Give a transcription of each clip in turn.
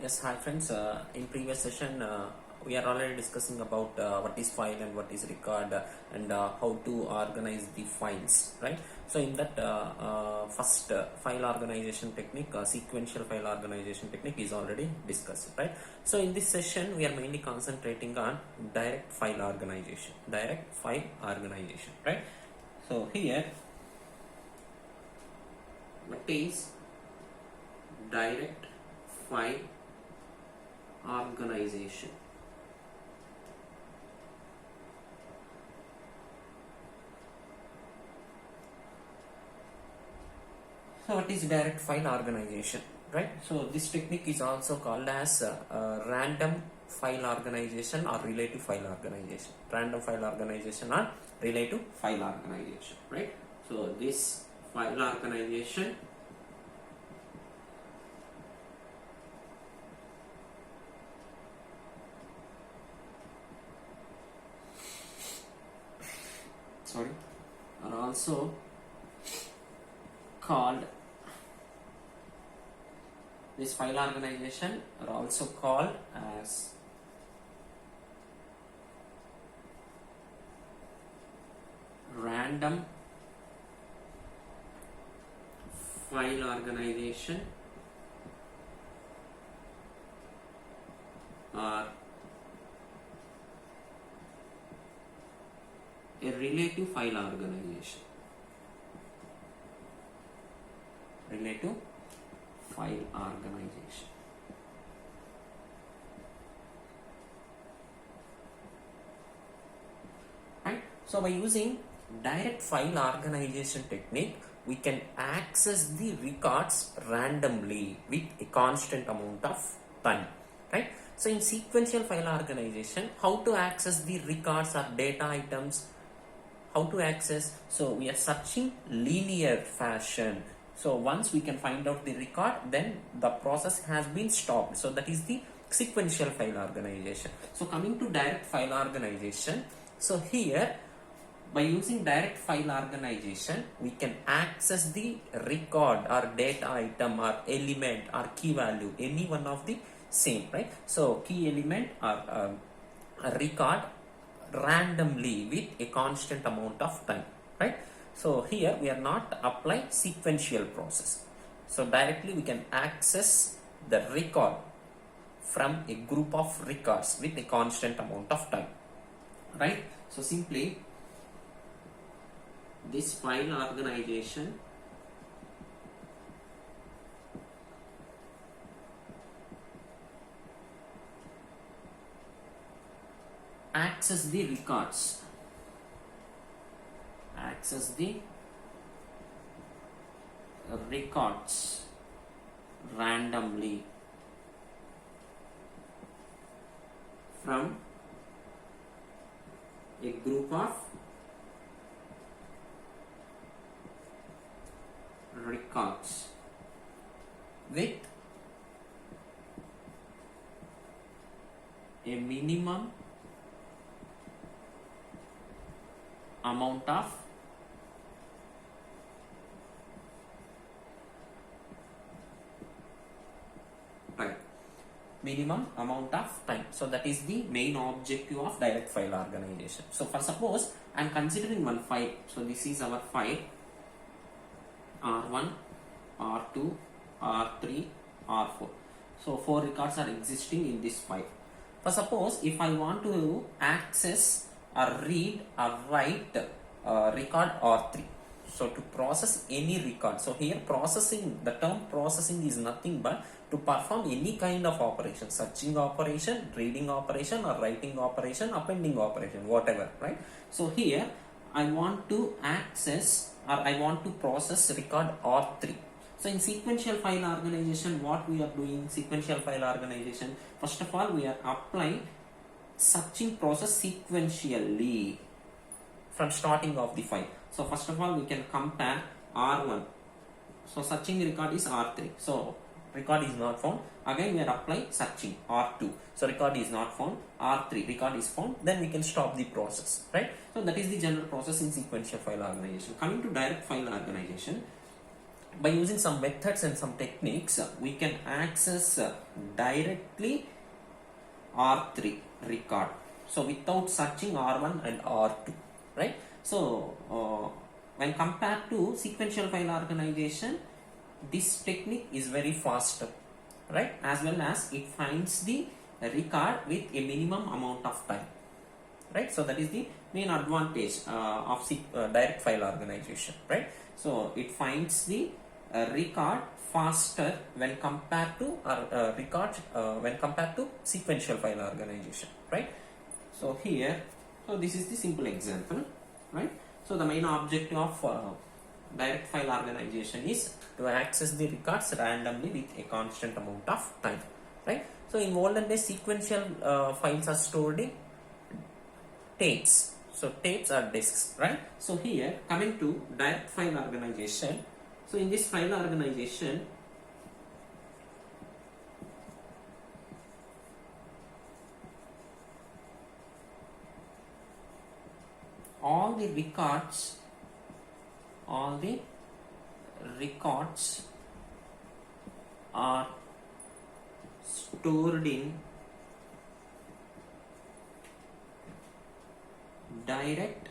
Yes, hi friends. In previous session, we are already discussing about what is file and what is record and how to organize the files, right? So in that first file organization technique, sequential file organization technique is already discussed, right? So in this session, we are mainly concentrating on direct file organization, right? So here, what is direct file organization? So what is direct file organization, right? So this technique is also called as random file organization or relative file organization. Random file organization or relative file organization, right? So this file organization are also called this file organization are also called as random file organization or a relative file organization. Relative file organization. Right? So by using direct file organization technique, we can access the records randomly with a constant amount of time. Right? So in sequential file organization, how to access the records or data items? How to access? So we are searching linear fashion. So once we can find out the record, then the process has been stopped. So that is the sequential file organization. So coming to direct file organization, so here by using direct file organization, we can access the record or data item or element or key value, any one of the same, right? So key element or a record randomly with a constant amount of time, right? So here we are not apply sequential process. So directly we can access the record from a group of records with a constant amount of time, right? So simply this file organization access the records, randomly from a group of records with a minimum amount of time. So that is the main objective of direct file organization. So for suppose I am considering one file. So this is our file R1, R2, R3, R4. So 4 records are existing in this file. For suppose if I want to access or read or write record R3. So to process any record. So here processing, the term processing is nothing but to perform any kind of operation, searching operation, reading operation or writing operation, appending operation, whatever, right? So here I want to access or I want to process record R3. So in sequential file organization, what we are doing, sequential file organization, first of all we are applying searching process sequentially from starting of the file. So first of all we can compare R1. So searching record is R3. So record is not found. Again we are applying searching R2. So record is not found. R3 record is found. Then we can stop the process, right? So that is the general process in sequential file organization. Coming to direct file organization, by using some methods and some techniques, we can access directly R3 record. So without searching R1 and R2, right? So when compared to sequential file organization, this technique is very faster, right? As well as it finds the record with a minimum amount of time, right? So that is the main advantage of direct file organization, right? So it finds the record faster when compared to when compared to sequential file organization, right? So here, so this is the simple example, right? So the main objective of direct file organization is to access the records randomly with a constant amount of time, right? So in olden days, sequential files are stored in tapes. So tapes are disks, right? So here, coming to direct file organization. So in this file organization, all the records are stored in direct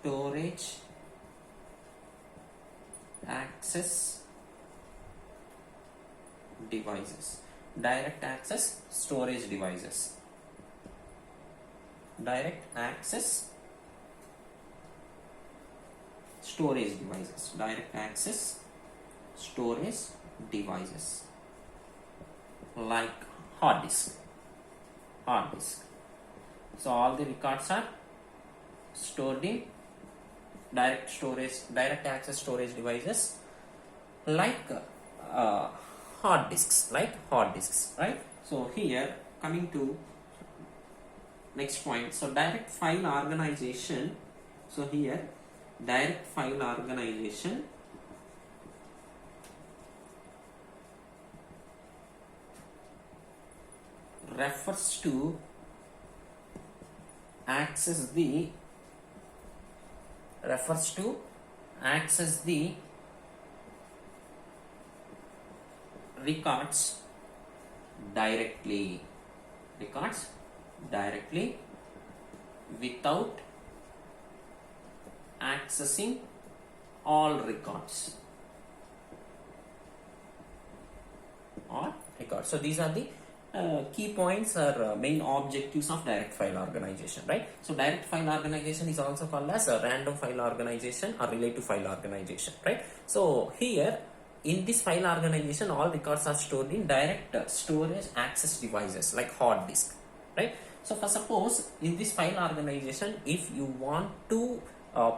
storage access devices. Direct access storage devices. Direct access storage devices. Direct access storage devices like hard disk. So all the records are stored in direct access storage devices like hard disks, right? So here, coming to next point, so direct file organization. So here, direct file organization refers to access the records directly without accessing all records. So these are the key points or main objectives of direct file organization, right? So direct file organization is also called as a random file organization or relative file organization, right? So here, in this file organization, all records are stored in direct storage access devices like hard disk, right? So for suppose in this file organization, if you want to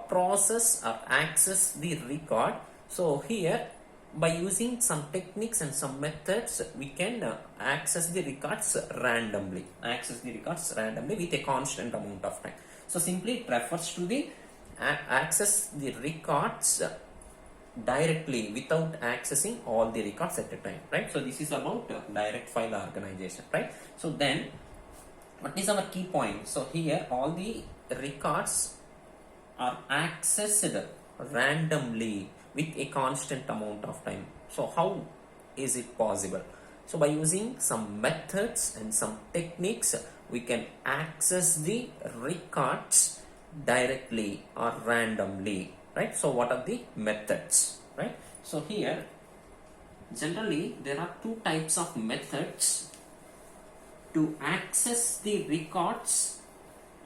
process or access the record, so here by using some techniques and some methods, we can access the records randomly with a constant amount of time. So simply it refers to the access the records directly without accessing all the records at a time, right? So this is about direct file organization, right? So then what is our key point? So here all the records are accessed randomly with a constant amount of time. So how is it possible? So by using some methods and some techniques, we can access the records directly or randomly, right? So what are the methods, right? So here generally there are two types of methods to access the records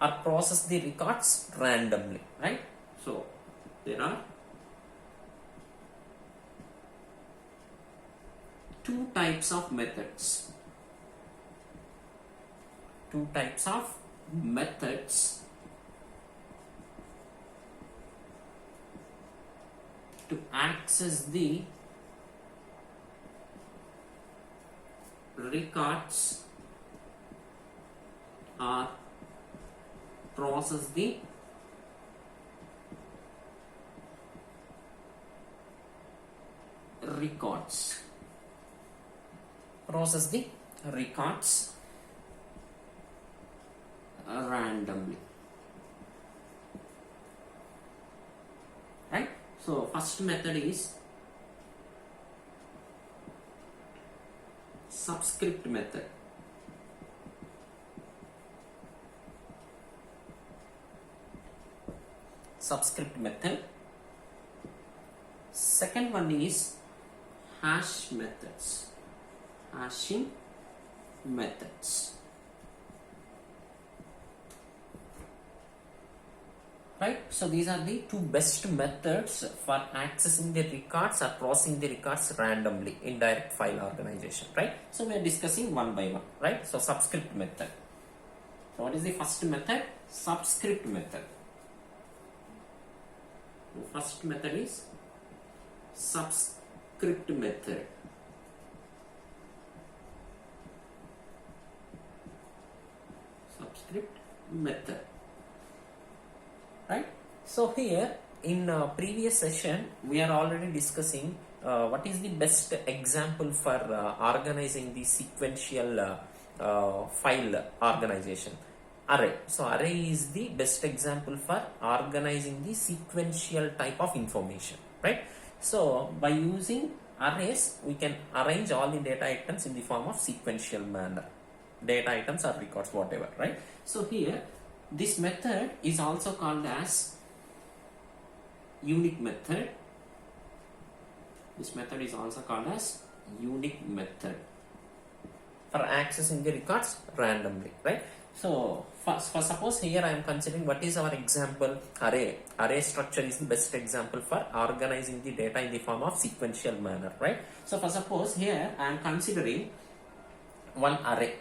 or process the records randomly, right? So there are two types of methods to access the records or process the records. randomly. Right? So first method is subscript method. Subscript method. Second one is hash methods. Hashing methods. Right? So these are the two best methods for accessing the records or processing the records randomly in direct file organization. Right? So we are discussing one by one. Right? So subscript method. So what is the first method? Subscript method. The first method is subscript method. Subscript method. Right? So here in previous session we are already discussing what is the best example for organizing the sequential file organization. Array. So array is the best example for organizing the sequential type of information. Right? So by using arrays we can arrange all the data items in the form of sequential manner. Data items or records, whatever. Right? So here this method is also called as unique method. This method is also called as unique method for accessing the records randomly. Right? So for suppose here I am considering what is our example array. Array structure is the best example for organizing the data in the form of sequential manner. Right? So for suppose here I am considering one array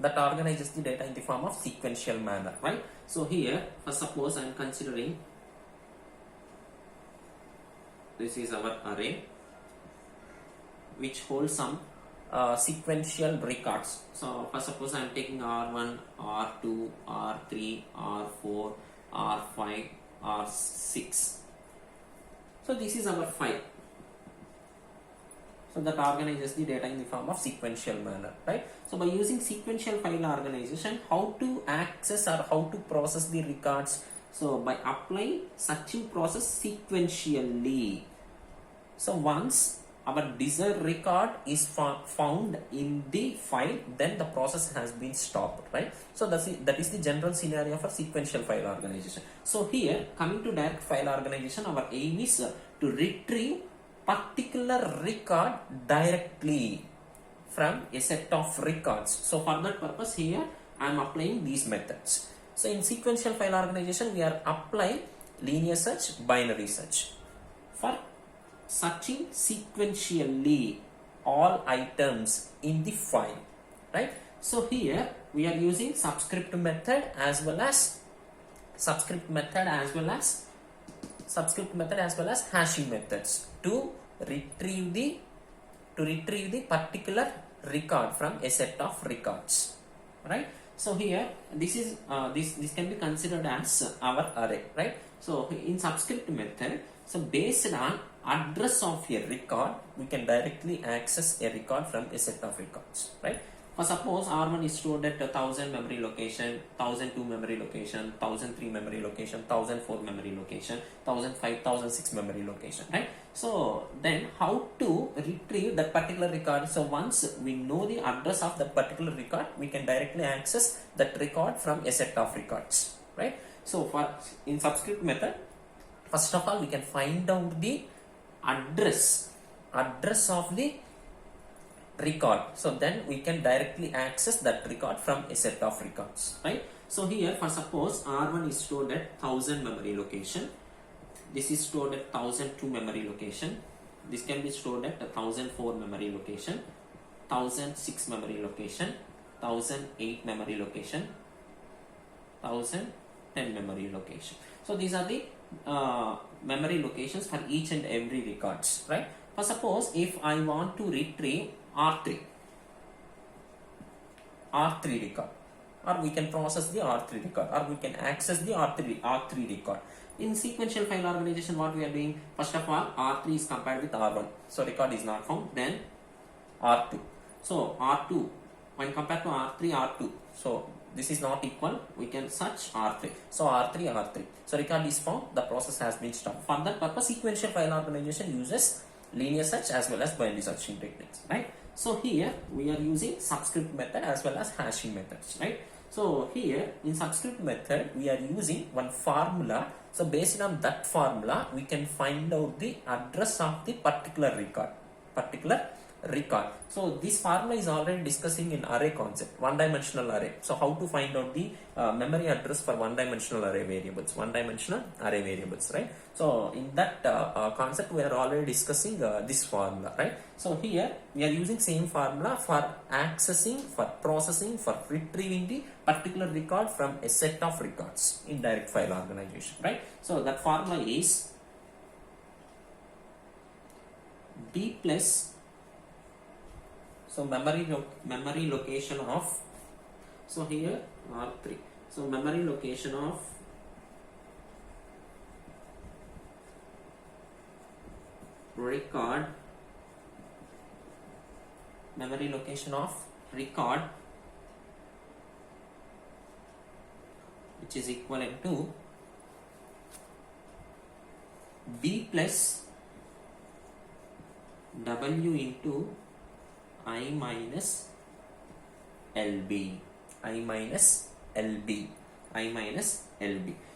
that organizes the data in the form of sequential manner. Right? So here for suppose I am considering this is our array which holds some sequential records. So for suppose I am taking R1, R2, R3, R4, R5, R6. So this is our file. So that organizes the data in the form of sequential manner. Right? So by using sequential file organization, how to access or how to process the records? So by applying searching process sequentially. So once our desired record is found in the file, then the process has been stopped. Right? So that is the general scenario for sequential file organization. So here coming to direct file organization, our aim is to retrieve particular record directly from a set of records. So for that purpose here I am applying these methods. So in sequential file organization we are applying linear search, binary search for searching sequentially all items in the file. Right? So here we are using subscript method as well as hashing methods to retrieve the particular record from a set of records. Right? So here this is this can be considered as our array. Right? So in subscript method, so based on address of a record we can directly access a record from a set of records. Right? For suppose R1 is stored at 1000 memory location, 1002 memory location, 1003 memory location, 1004 memory location, 1005, 1006 memory location. Right? So then how to retrieve that particular record? So once we know the address of that particular record, we can directly access that record from a set of records. Right? So for in subscript method, first of all we can find out the address of the record. So then we can directly access that record from a set of records. Right? So here for suppose R1 is stored at 1000 memory location. This is stored at 1002 memory location. This can be stored at 1004 memory location, 1006 memory location, 1008 memory location, 1010 memory location. So these are the memory locations for each and every records. Right? For suppose if I want to retrieve R3 record, or we can process the R3 record, or we can access the R3 record. In sequential file organization, what we are doing, first of all R3 is compared with R1, so record is not found. Then R2, so R2 when compared to R3, R2, so this is not equal, we can search R3. So R3, R3. So record is found, the process has been stopped. For that purpose, sequential file organization uses linear search as well as binary searching techniques, right? So here we are using subscript method as well as hashing methods, right? So here in subscript method we are using one formula. So based on that formula we can find out the address of the particular record. So this formula is already discussing in array concept, one dimensional array. So how to find out the memory address for one dimensional array variables, right? So in that concept we are already discussing this formula, right? So here we are using same formula for accessing, for processing, for retrieving the particular record from a set of records in direct file organization, right? So that formula is B plus, so memory location of, so here R3, so memory location of record, which is equivalent to B plus W into I minus LB.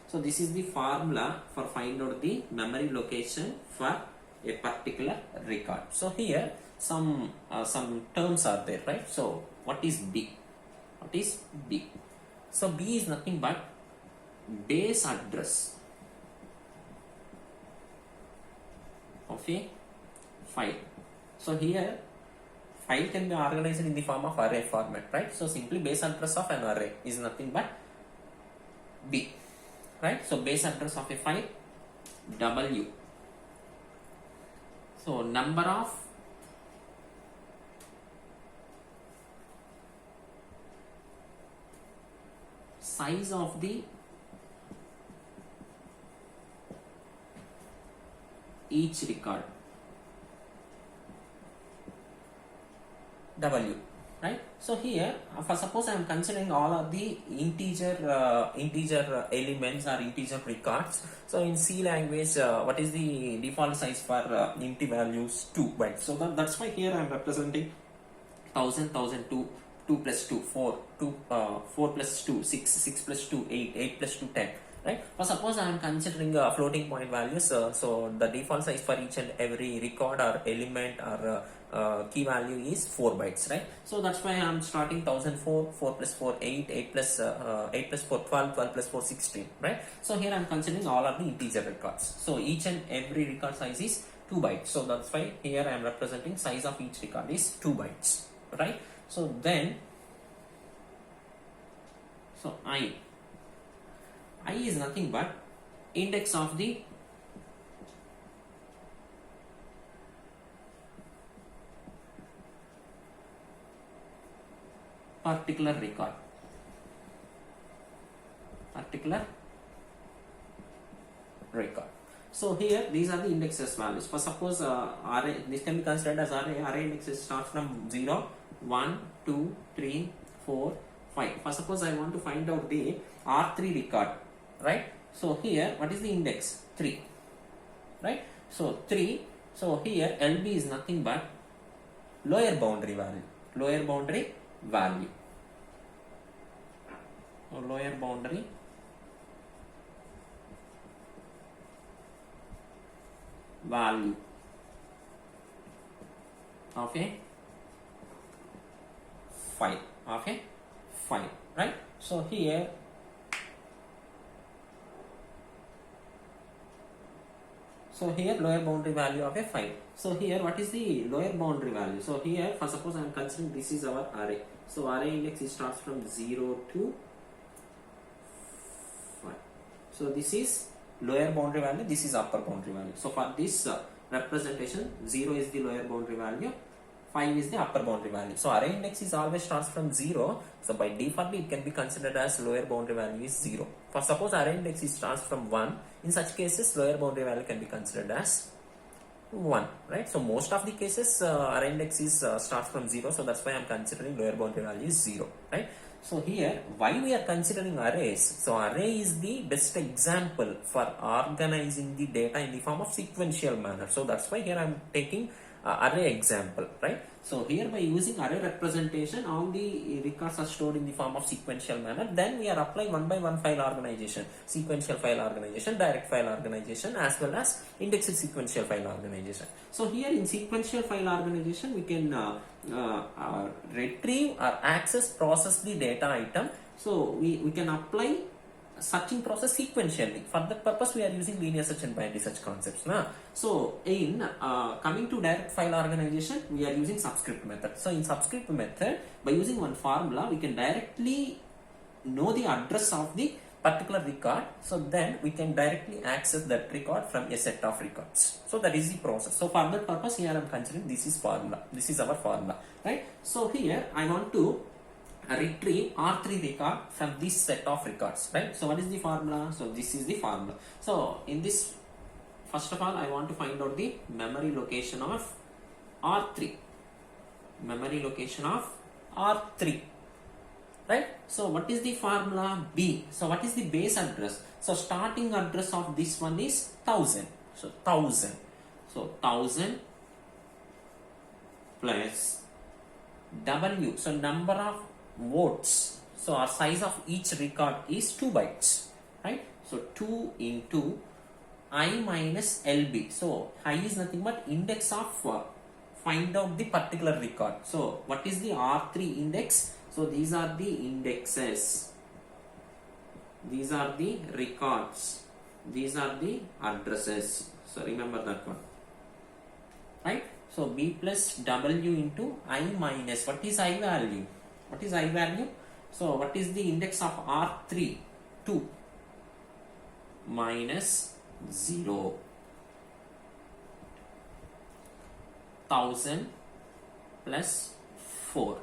So this is the formula for find out the memory location for a particular record. So here some terms are there, right? So what is B? So B is nothing but base address of a file. So here file can be organized in the form of array format, right? So simply base address of an array is nothing but B, right? So base address of a file W. So number of size of the each record W, right? So here for suppose I am considering all of the integer elements or integer records. So in C language what is the default size for int values? 2 bytes. So that's why here I am representing 1000, 1002, 2 plus 2 4, 4 plus 2 6, 6 plus 2 8, 8 plus 2 10, right? For suppose I am considering floating point values, so the default size for each and every record or element or key value is 4 bytes, right? So that's why I am starting 1004, 4 plus 4 8, 8 plus 4 12, 12 plus 4 16, right? So here I am considering all of the integer records. So each and every record size is 2 bytes. So that's why here I am representing size of each record is 2 bytes, right? So then, so I is nothing but index of the particular record. So here these are the indexes values. For suppose array, this can be considered as array indexes start from 0, 1, 2, 3, 4, 5. For suppose I want to find out the R3 record, right? So here what is the index? 3, right? So 3, so here LB is nothing but lower boundary value. So lower boundary value of a file, right? So here lower boundary value of a file. So here what is the lower boundary value? So here for suppose I am considering this is our array. So array index starts from 0 to 5. So this is lower boundary value, this is upper boundary value. So for this representation, 0 is the lower boundary value, 5 is the upper boundary value. So array index is always starts from 0. So by default it can be considered as lower boundary value is 0. For suppose array index is starts from 1, in such cases lower boundary value can be considered as 1, right? So most of the cases array index is starts from 0. So that's why I am considering lower boundary value is 0, right? So here, why we are considering arrays? So array is the best example for organizing the data in the form of sequential manner. So that's why here I am taking array example, right? So here by using array representation, all the records are stored in the form of sequential manner. Then we are applying one by one file organization, sequential file organization, direct file organization, as well as indexed sequential file organization. So here in sequential file organization, we can retrieve or access, process the data item. So we can apply searching process sequentially. For that purpose, we are using linear search and binary search concepts. So in coming to direct file organization, we are using subscript method. So in subscript method, by using one formula, we can directly know the address of the particular record. So then we can directly access that record from a set of records. So that is the process. So for that purpose, here I am considering this is formula. This is our formula, right? So here I want to retrieve R3 record from this set of records, right? So what is the formula? So this is the formula. So in this, first of all, I want to find out the memory location of R3. Memory location of R3. Right? So what is the formula? B. So what is the base address? So starting address of this one is 1000. So 1000. So 1000 plus W. So number of votes. So our size of each record is 2 bytes. Right? So 2 into I minus LB. So I is nothing but index of find out the particular record. So what is the R3 index? So these are the indexes, these are the records, these are the addresses. So remember that one, right? So B plus W into I minus, what is I value? What is I value? So what is the index of R3? 2 minus 0, 1000 plus 4.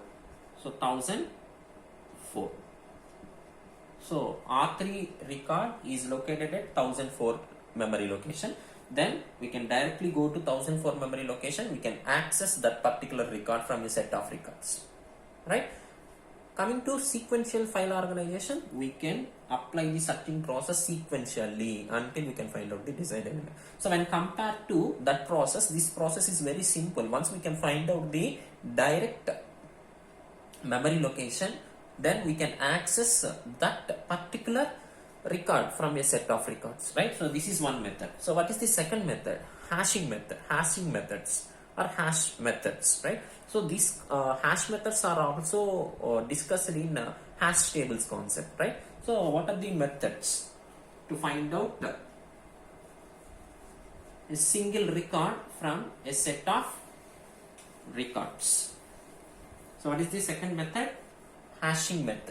So 1004. So R3 record is located at 1004 memory location. Then we can directly go to 1004 memory location. We can access that particular record from a set of records. Right? Coming to sequential file organization, we can apply the searching process sequentially until we can find out the desired element. So when compared to that process, this process is very simple. Once we can find out the direct memory location, then we can access that particular record from a set of records, right? So this is one method. So what is the second method? Hashing method, hashing methods or hash methods, right? So these hash methods are also discussed in hash tables concept, right? So what are the methods to find out a single record from a set of records? So what is the second method? Hashing method.